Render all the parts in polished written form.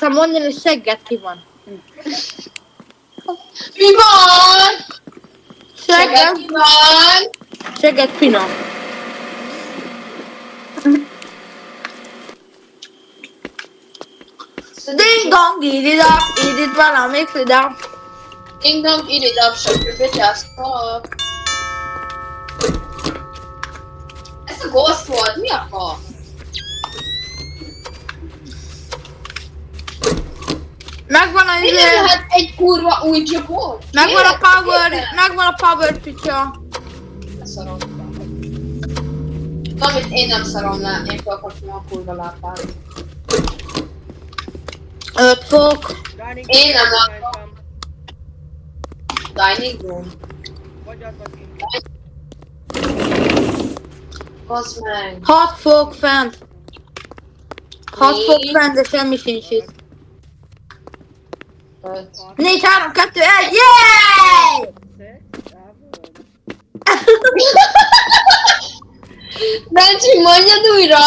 akartam mondani, hogy segged ki van. Mi van? Segged Ki van? Segged finom. Ding dong, eat it valamelyik ide. Ding dong, eat it up, söpörbe gyásztak. Ez a ghost volt, mi a fa? Megvan a Miért lehet egy kurva új csoport? megvan a power picture. Ne szarom. Valamit én nem szarom le, én felkapcsolom a kurva lápát. 5 fok. Én nem látom. Dining room. Bazd meg. 6 fok fent. 6 Mi? fok fent, de semmi sincs itt. 5. 4, 3, 2, 1, yay! Bencsi, mondjad újra!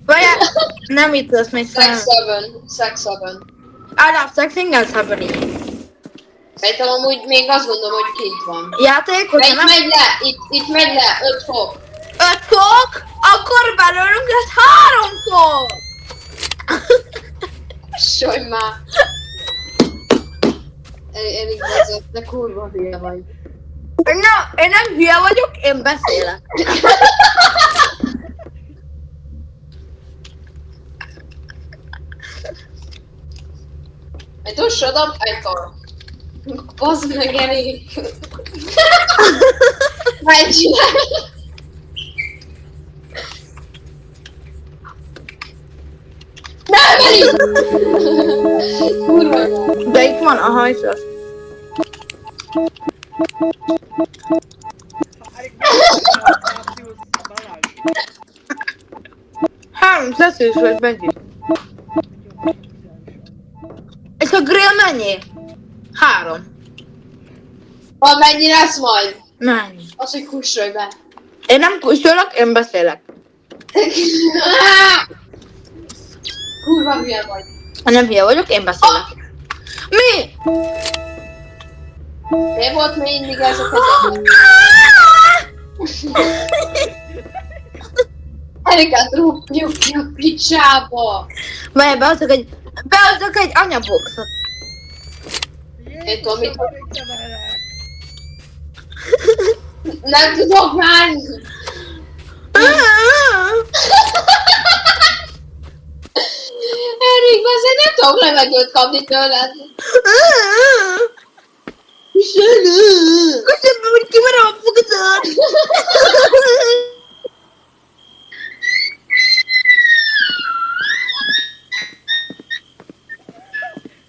Várjál, nem itt lesz még Sex szerintem. 7. Sex 7. I love sexing and happening. Szerintem amúgy még azt gondolom, hogy kint van. Játék, De hogyha itt nem... megy le, itt megy le, 5 fok. 5 fok, akkor belőlünk lesz 3 fok! Solj már! Elég vezet, de kurva hülye vagy. Na, én nem hülye vagyok, én beszélek. I don't shut up, I talk. Bazd meg elég. Megcsinálj! Nem elég! Kurva jó. De itt van a hajszos. Három szeszős vagy megint. És a grill mennyi? 3. Mennyi lesz majd? Mennyi? Az, hogy kussolj be. Én nem kussolok, én beszélek. Kurva hülye vagy. Ha nem hülye vagyok, én beszélek. Mi? Mi volt mindig ez a kezed? Erikát rúgjuk ki a picsába. Várj, behozzak egy anyaboxot. Én tudom, mit nem tudok menni. Erik, azért nem tudok levegőt kapni tőled. Köszönöm, hogy kimerom a fogadat.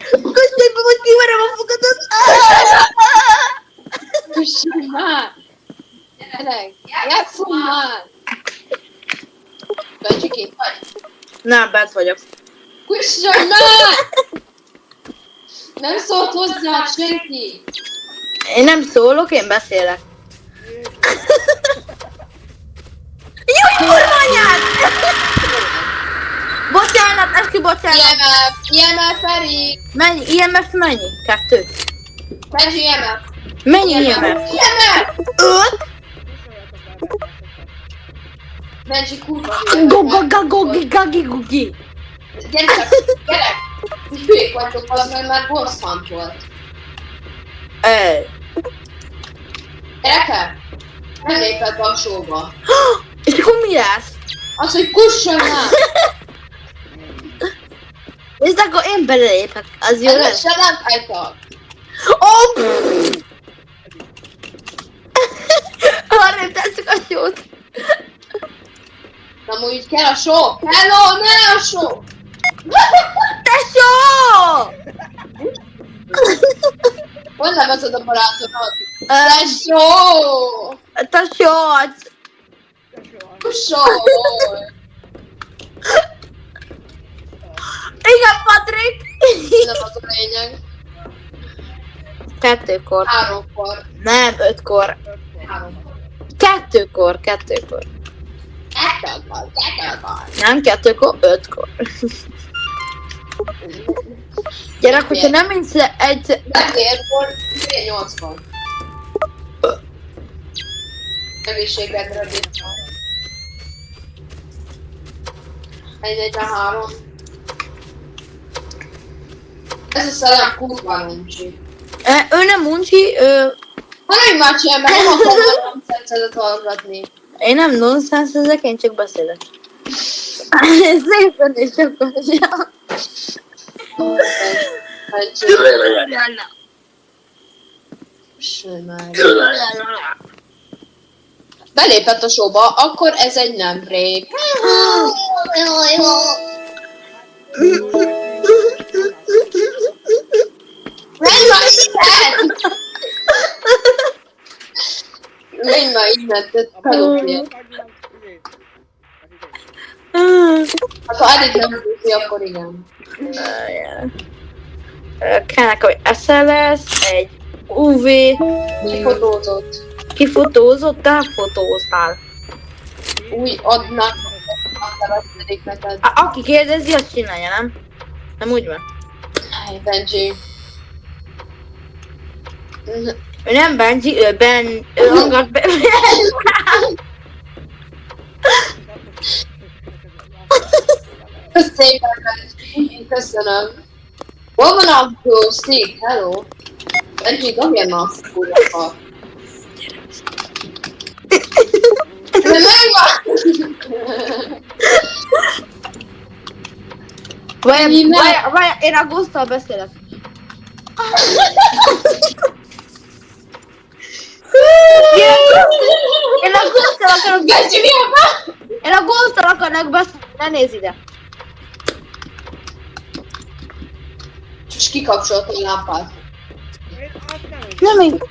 Köszönöm, hogy kimerom a fogadat. Kussolj már! Gyerek, játszom már! Bencsi, kint vagy? Nem, bent vagyok. Kussolj már! Nem szólt hozzá senki! Én nem szólok, én beszélek. Jaj, kurva anyád! Bocsánat, eskü bocsánat. IMF, Feri! Mennyi? IMF mennyi? 2. Bencsi, IMF! Mennyi IMF? IMF! 5? Bencsi, kurva hülye. Gagi. Gyere, gyere! Hülyék vagytok, az meg már Ghost Hunt volt. Gyerekek! Nem lépett be a showba. És akkor mi lesz? Az, hogy kussolj már! És akkor én belépek, az jó Ez lesz? se nem álltak. Oh! Arra tesszük a sót. Nem úgy kell a show. Hello, ne a show! Tesó! Hogy nevezed a barátodat? Tesó! Tesó! Kussolj! Igen, Patrik! Nem az a lényeg. 2-kor. 3-kor. Nem, 5-kor. 3-kor. 2-kor. 2-kor. Nem 2-kor, 5-kor. Gyerek, hogyha nem mész le egyszer... Akkor 80. Egészségedre bírtam. 1-1-3. Ez a szellem kurva uncsi. Ő nem uncsi, Hanem már csinálj, mert nem akarom a nonsenszedet hallgatni. én nem nonsense ezek, én csak beszélek. Szépen és sokkal Belépett a showba, akkor ez egy nem rape. Menj már innen! Menj már innen, te pedofil. Hát ha eddig nem tudni, akkor igen. Kellnek, hogy SLS, egy UV, Kifotózott. kifotózott, te fotóztál. Úgy adnak, megtevettedik neked. Aki kérdezi, azt csinálja, nem? Nem úgy van. Hey, Benji. Ő nem Benji, ő Ben... Ő hangad be... Szépen, Benji. Köszönöm. Hol van a glow stick? Hello? Benji, dobjál már azt a kurva. De megvan! Várj, én a Ghosttal beszélek. Én a Ghosttal akarok Benji, mi a van? Én a Ghosttal akarok beszélni, ne nézz ide. És kikapcsolta a lámpát. Nem én.